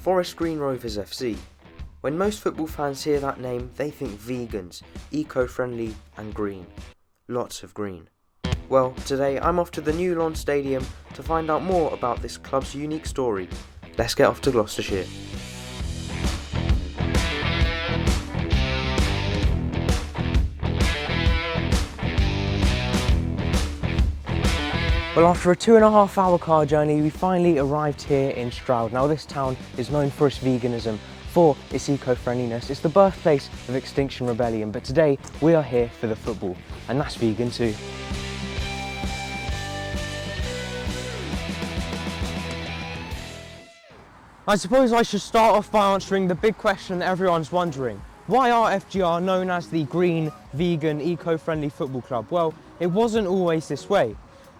Forest Green Rovers FC. When most football fans hear that name, they think vegans, eco-friendly and green. Lots of green. Well, today I'm off to the new lawn stadium to find out more about this club's unique story. Let's get off to Gloucestershire. Well, after a 2.5 hour car journey, we finally arrived here in Stroud. Now, this town is known for its veganism, for its eco-friendliness. It's the birthplace of Extinction Rebellion, but today we are here for the football, and that's vegan too. I suppose I should start off by answering the big question that everyone's wondering. Why are FGR known as the green, vegan, eco-friendly football club? Well, it wasn't always this way.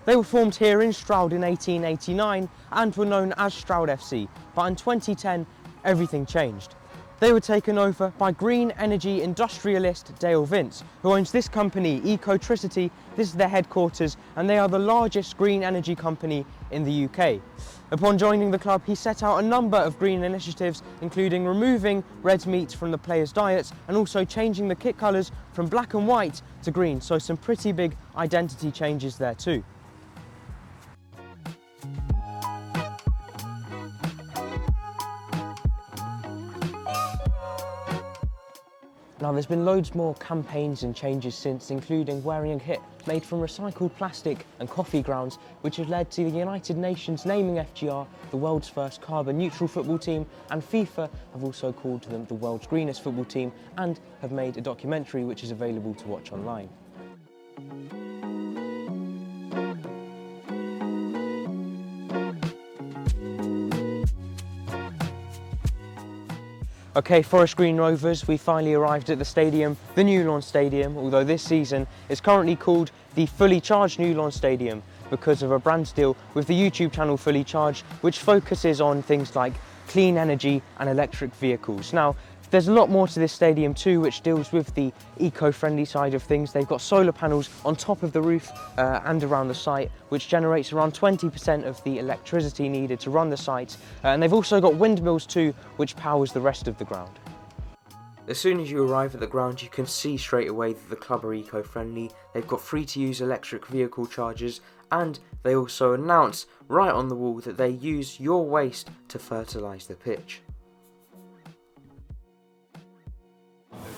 They were formed here in Stroud in 1889 and were known as Stroud FC, but in 2010 everything changed. They were taken over by green energy industrialist Dale Vince, who owns this company, Ecotricity. This is their headquarters, and they are the largest green energy company in the UK. Upon joining the club, he set out a number of green initiatives, including removing red meat from the players' diets and also changing the kit colours from black and white to green, so some pretty big identity changes there too. Now, there's been loads more campaigns and changes since, including wearing a kit made from recycled plastic and coffee grounds, which has led to the United Nations naming FGR the world's first carbon neutral football team, and FIFA have also called them the world's greenest football team and have made a documentary which is available to watch online. Okay, Forest Green Rovers, we finally arrived at the stadium, the New Lawn Stadium, although this season is currently called the Fully Charged New Lawn Stadium because of a brand deal with the YouTube channel Fully Charged, which focuses on things like clean energy and electric vehicles. Now, there's a lot more to this stadium too, which deals with the eco-friendly side of things. They've got solar panels on top of the roof and around the site, which generates around 20% of the electricity needed to run the site. And they've also got windmills too, which powers the rest of the ground. As soon as you arrive at the ground, you can see straight away that the club are eco-friendly. They've got free-to-use electric vehicle chargers, and they also announce right on the wall that they use your waste to fertilise the pitch.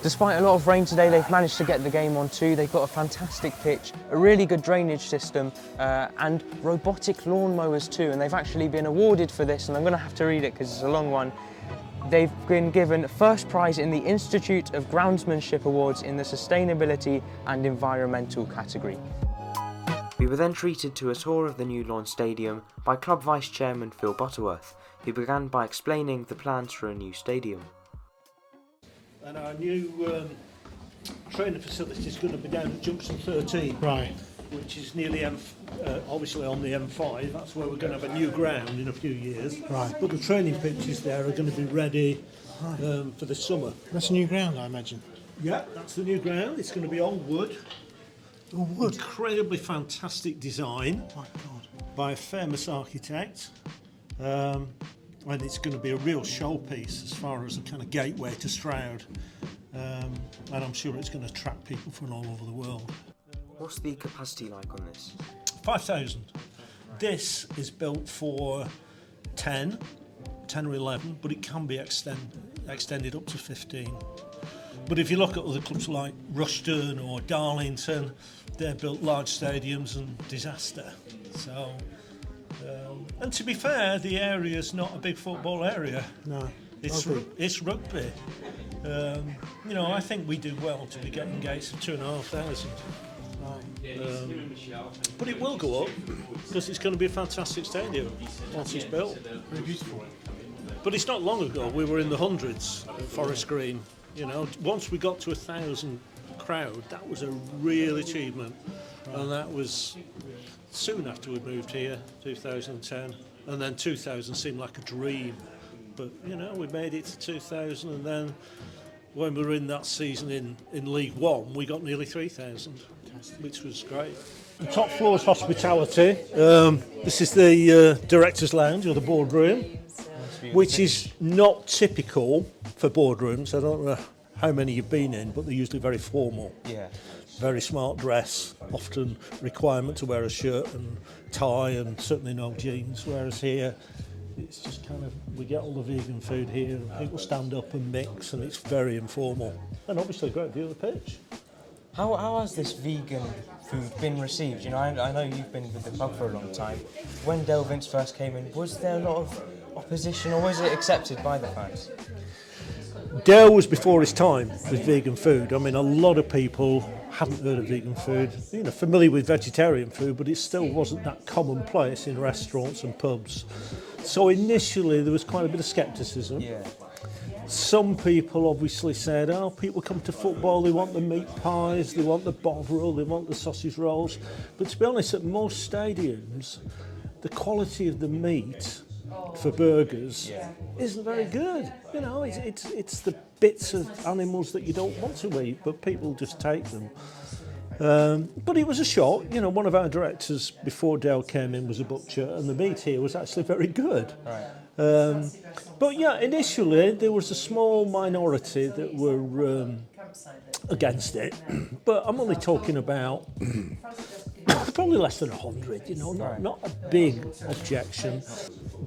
Despite a lot of rain today, they've managed to get the game on too. They've got a fantastic pitch, a really good drainage system, and robotic lawnmowers too. And they've actually been awarded for this, and I'm going to have to read it because it's a long one. They've been given first prize in the Institute of Groundsmanship Awards in the Sustainability and Environmental category. We were then treated to a tour of the New Lawn Stadium by Club Vice Chairman Phil Butterworth, who began by explaining the plans for a new stadium. And our new training facility is going to be down at Junction 13, right, which is nearly obviously on the M5. That's where we're going to have a new ground in a few years. Right. But the training pitches there are going to be ready for the summer. That's a new ground, I imagine. Yeah, that's the new ground. It's going to be on wood. Oh, wood. Incredibly fantastic design. My God. By a famous architect. And it's going to be a real showpiece as far as a kind of gateway to Stroud. And I'm sure it's going to attract people from all over the world. What's the capacity like on this? 5,000. This is built for 10 or 11, but it can be extended up to 15. But if you look at other clubs like Rushden or Darlington, they've built large stadiums and disaster. So. And to be fair, the area is not a big football area. No, it's rugby. You know, I think we do well to be getting gates of 2,500. But it will go up because it's going to be a fantastic stadium once it's built. Very beautiful. But it's not long ago we were in the hundreds at Forest Green. You know, once we got to 1,000 crowd, that was a real achievement, and that was soon after we moved here, 2010, and then 2000 seemed like a dream. But you know, we made it to 2000, and then when we were in that season in League One, we got nearly 3,000, which was great. The top floor is hospitality. This is the director's lounge or the boardroom. view. Which is not typical for boardrooms. I don't know how many you've been in, but they're usually very formal. Yeah. Very smart dress, often requirement to wear a shirt and tie and certainly no jeans, whereas here it's just kind of, we get all the vegan food here and people stand up and mix and it's very informal. And obviously a great view of the pitch. How has this vegan food been received? You know, I know you've been with the club for a long time. When Dale Vince first came in, was there a lot of opposition or was it accepted by the fans? Dale was before his time with vegan food. I mean, a lot of people hadn't heard of vegan food, you know, familiar with vegetarian food, but it still wasn't that commonplace in restaurants and pubs. So initially there was quite a bit of scepticism. Yeah. Some people obviously said, oh, people come to football, they want the meat pies, they want the bovril, they want the sausage rolls. But to be honest, at most stadiums, the quality of the meat for burgers isn't very good. You know, it's the bits of animals that you don't want to eat, but people just take them. But it was a shock. You know, one of our directors before Dale came in was a butcher, and the meat here was actually very good. Right. But yeah, initially there was a small minority that were against it, but I'm only talking about probably less than 100, you know, not a big objection.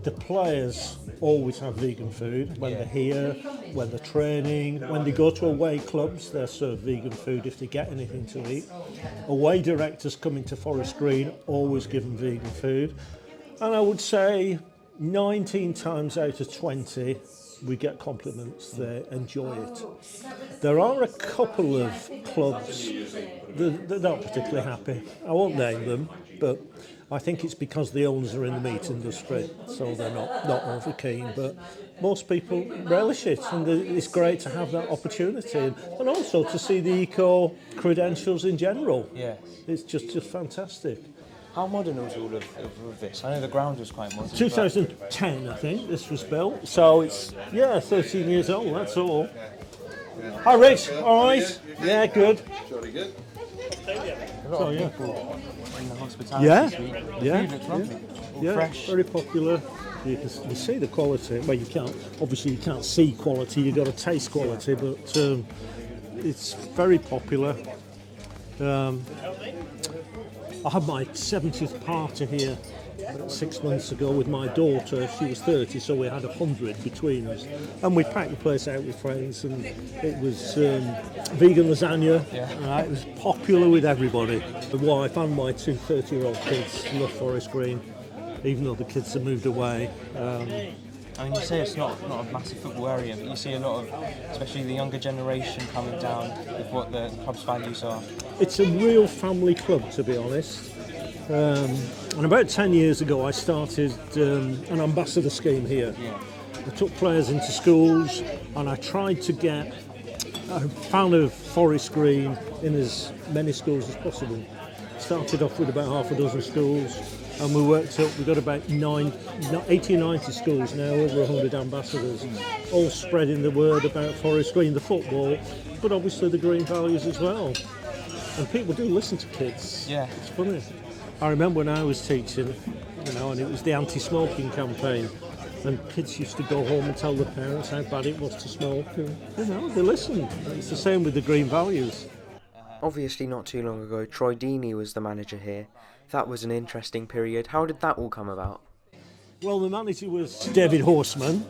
The players always have vegan food when they're here, when they're training, when they go to away clubs, they're served vegan food if they get anything to eat. Away directors coming to Forest Green always give them vegan food. And I would say 19 times out of 20 we get compliments, they enjoy it. There are a couple of clubs that are not particularly happy. I won't name them, but I think it's because the owners are in the meat industry, so they're not over keen. But most people relish it, and it's great to have that opportunity, and also to see the eco credentials in general. Yeah. It's just fantastic. How modern was all of this? I know the ground was quite modern. 2010, I think, this was built. So it's, 13 years old, that's all. Hi, Rich. All right? Yeah, good. Jolly good. A lot of people in the hospitality suite. Yeah. Food looks lovely. All Yeah, fresh. very popular. You see the quality. Well, you can't see quality, you've got to taste quality, but it's very popular. I had my 70th party here 6 months ago with my daughter. She was 30, so we had 100 between us. And we packed the place out with friends, and it was vegan lasagna. It was popular with everybody. The wife and my two 30-year-old kids love Forest Green, even though the kids have moved away. I mean, you say it's not a massive football area, but you see a lot of, especially the younger generation, coming down with what the club's values are. It's a real family club, to be honest. And about 10 years ago, I started an ambassador scheme here. I took players into schools, and I tried to get a fan of Forest Green in as many schools as possible. Started off with about half a dozen schools, and we worked up, we've got about 80 or 90 schools now, over 100 ambassadors, all spreading the word about Forest Green, the football, but obviously the green values as well. And people do listen to kids. Yeah. It's funny. I remember when I was teaching, you know, and it was the anti-smoking campaign, and kids used to go home and tell their parents how bad it was to smoke, and, you know, they listened. It's the same with the green values. Obviously, not too long ago, Troy Deeny was the manager here. That was an interesting period. How did that all come about? Well, the manager was David Horseman,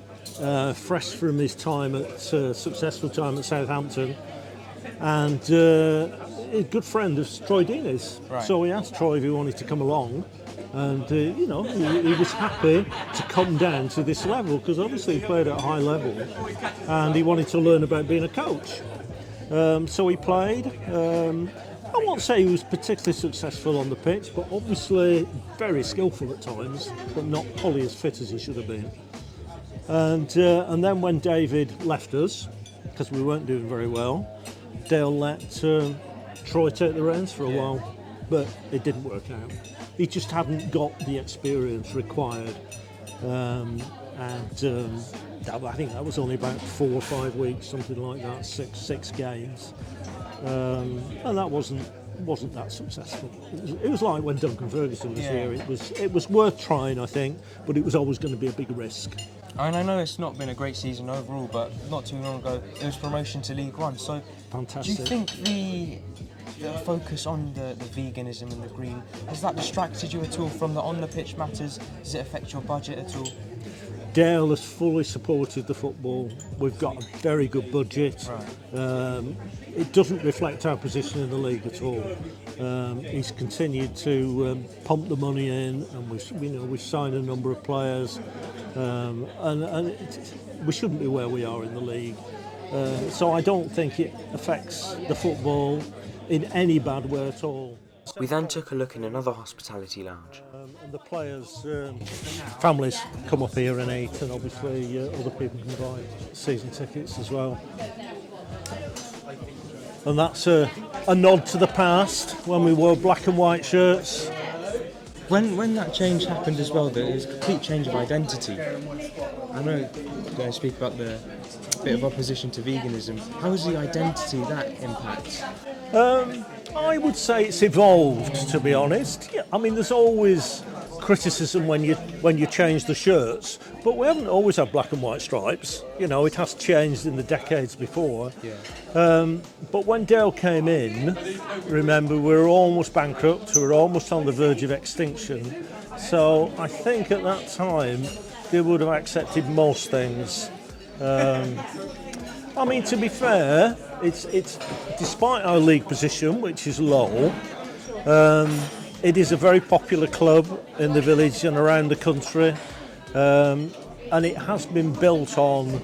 fresh from his time successful time at Southampton, and a good friend of Troy Deeny's. Right. So he asked Troy if he wanted to come along, and you know, he was happy to come down to this level because obviously he played at a high level, and he wanted to learn about being a coach. So he played. I won't say he was particularly successful on the pitch, but obviously very skillful at times, but not probably as fit as he should have been. And then when David left us, because we weren't doing very well, Dale let Troy take the reins for a while, but it didn't work out. He just hadn't got the experience required, and I think that was only about 4 or 5 weeks, something like that, six games. And that wasn't that successful. It was like when Duncan Ferguson was here. It was worth trying, I think, but it was always going to be a big risk. And I know it's not been a great season overall, but not too long ago it was promotion to League One. So, Fantastic. do you think the focus on the veganism and the green, has that distracted you at all from the on-the-pitch matters? Does it affect your budget at all? Dale has fully supported the football. We've got a very good budget. Right. It doesn't reflect our position in the league at all. He's continued to pump the money in, and we've signed a number of players, we shouldn't be where we are in the league. So I don't think it affects the football in any bad way at all. We then took a look in another hospitality lounge. And the players' families come up here and eat, and obviously other people can buy season tickets as well. And that's a nod to the past when we wore black and white shirts. When that change happened as well, there was a complete change of identity. I know you guys speak about the bit of opposition to veganism. How was the identity that impacts? I would say it's evolved, to be honest. Yeah, I mean, there's always criticism when you change the shirts, but we haven't always had black and white stripes. You know, it has changed in the decades before. Yeah. But when Dale came in, remember, we were almost bankrupt, we were almost on the verge of extinction. So I think at that time they would have accepted most things. I mean, to be fair, it's despite our league position, which is low, it is a very popular club in the village and around the country, and it has been built on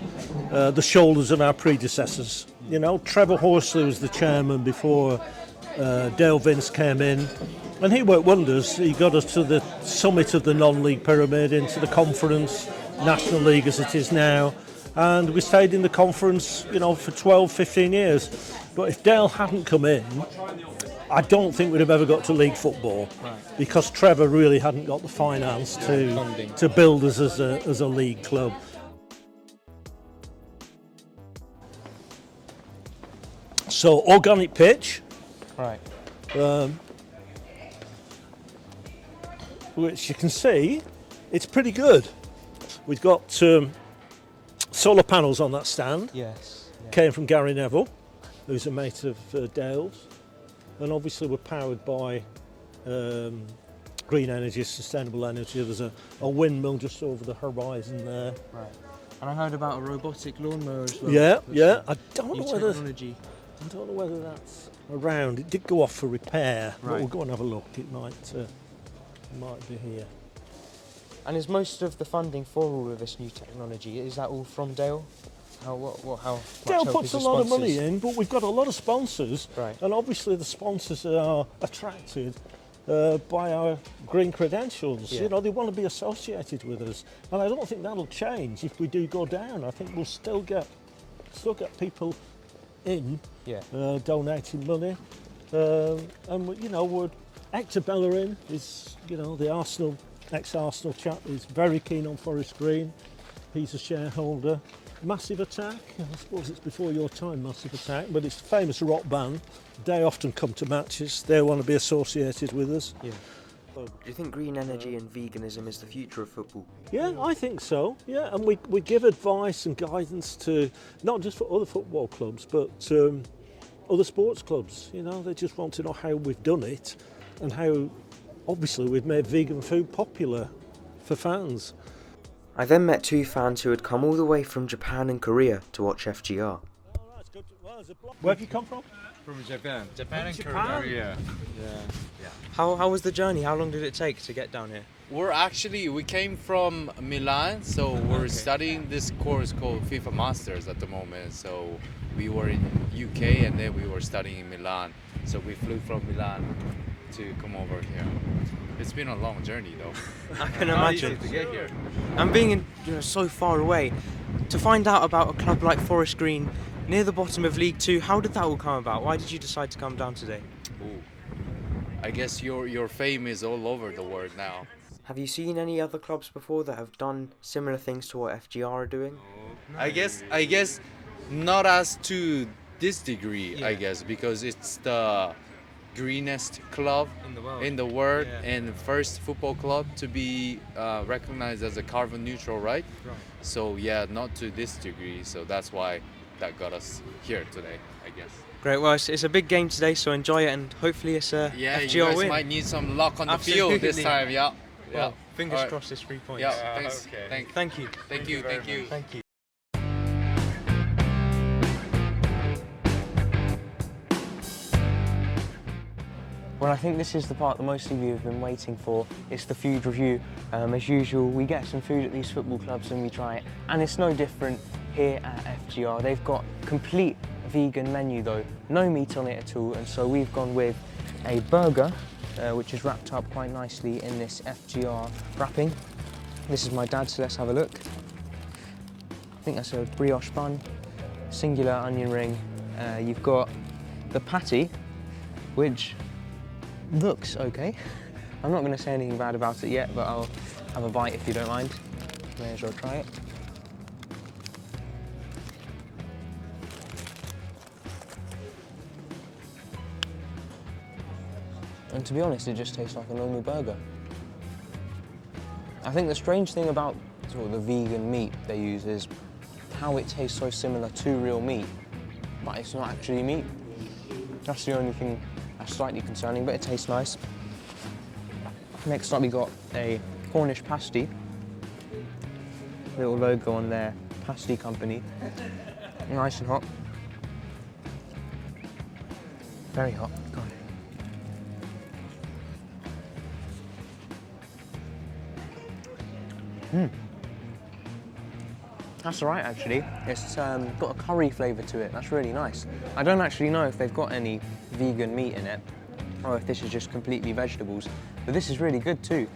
the shoulders of our predecessors. You know, Trevor Horsley was the chairman before Dale Vince came in, and he worked wonders. He got us to the summit of the non-league pyramid, into the conference, National League as it is now. And we stayed in the conference, you know, for 12, 15 years. But if Dale hadn't come in, I don't think we'd have ever got to league football, because Trevor really hadn't got the finance to build us as a league club. So organic pitch, Right. which you can see, it's pretty good. We've got solar panels on that stand. Yes. Yeah. Came from Gary Neville, who's a mate of Dale's, and obviously we're powered by green energy, sustainable energy. There's a windmill just over the horizon there. Right. And I heard about a robotic lawnmower as well. Yeah. I don't New know whether technology. that's around. It did go off for repair, but Right. we'll go and have a look. It might be here. And is most of the funding for all of this new technology, is that all from Dale? How much Dale help puts is a the lot of money sponsors? in, but we've got a lot of sponsors, Right. and obviously the sponsors are attracted by our green credentials. Yeah. You know, they want to be associated with us, and I don't think that'll change if we do go down. I think we'll still get people in Yeah. donating money, and we're Hector Bellerin is, the ex-Arsenal chap, is very keen on Forest Green. He's a shareholder. Massive Attack, I suppose it's before your time, Massive Attack, but it's a famous rock band. They often come to matches. They want to be associated with us. Yeah. Do you think green energy and veganism is the future of football? Yeah, I think so. Yeah, and we give advice and guidance to not just for other football clubs, but other sports clubs. They just want to know how we've done it and how, obviously, we've made vegan food popular for fans. I then met two fans who had come all the way from Japan and Korea to watch FGR. Where have you come from? From Japan. Japan and Japan? Korea. How was the journey? How long did it take to get down here? We came from Milan, so we're studying this course called FIFA Masters at the moment. So we were in UK and then we were studying in Milan. So we flew from Milan to come over here. It's been a long journey though. I can Not easy imagine. to get here. And being so far away, to find out about a club like Forest Green near the bottom of League 2, how did that all come about? Why did you decide to come down today? Ooh. I guess your fame is all over the world now. Have you seen any other clubs before that have done similar things to what FGR are doing? I guess not as to this degree, Yeah. I guess, because it's the greenest club in the world. yeah, and first football club to be recognized as a carbon neutral, right? Right. So yeah, not to this degree. So that's why that got us here today, I guess. Great, well, it's a big game today, so enjoy it, and hopefully it's a Yeah, you FGR guys win. might need some luck on the field this Absolutely. time. Yeah. Well, Yeah. fingers Alright. crossed it's 3 points. Yeah. Thanks. okay. Thank you. Thank you. Thank you. Thank you. Well, I think this is the part that most of you have been waiting for. It's the food review. As usual, we get some food at these football clubs and we try it. And it's no different here at FGR. They've got complete vegan menu though, no meat on it at all. And so we've gone with a burger, which is wrapped up quite nicely in this FGR wrapping. This is my dad's, so let's have a look. I think that's a brioche bun, singular onion ring. You've got the patty, which looks okay. I'm not going to say anything bad about it yet, but I'll have a bite if you don't mind. May as well try it. And to be honest, it just tastes like a normal burger. I think the strange thing about sort of the vegan meat they use is how it tastes so similar to real meat, but it's not actually meat. That's the only thing that's slightly concerning, but it tastes nice. Next up we got a Cornish pasty. Little logo on their pasty company. Nice and hot. Very hot, God. That's all right actually. It's got a curry flavour to it, that's really nice. I don't actually know if they've got any vegan meat in it, or if this is just completely vegetables, but this is really good too.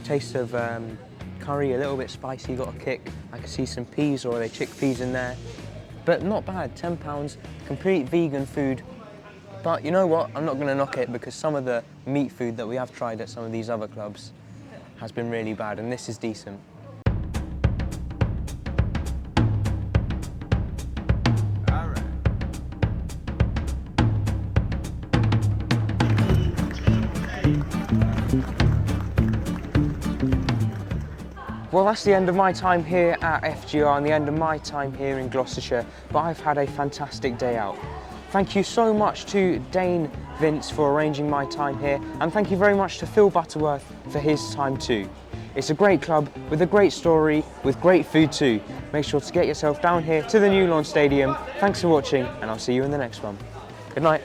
Taste of curry, a little bit spicy, got a kick. I can see some peas, or are they chickpeas in there? But not bad, £10, complete vegan food. But you know what, I'm not gonna knock it because some of the meat food that we have tried at some of these other clubs has been really bad, and this is decent. Well, that's the end of my time here at FGR and the end of my time here in Gloucestershire, but I've had a fantastic day out. Thank you so much to Dane Vince for arranging my time here, and thank you very much to Phil Butterworth for his time too. It's a great club with a great story, with great food too. Make sure to get yourself down here to the new lawn stadium. Thanks for watching, and I'll see you in the next one. Good night.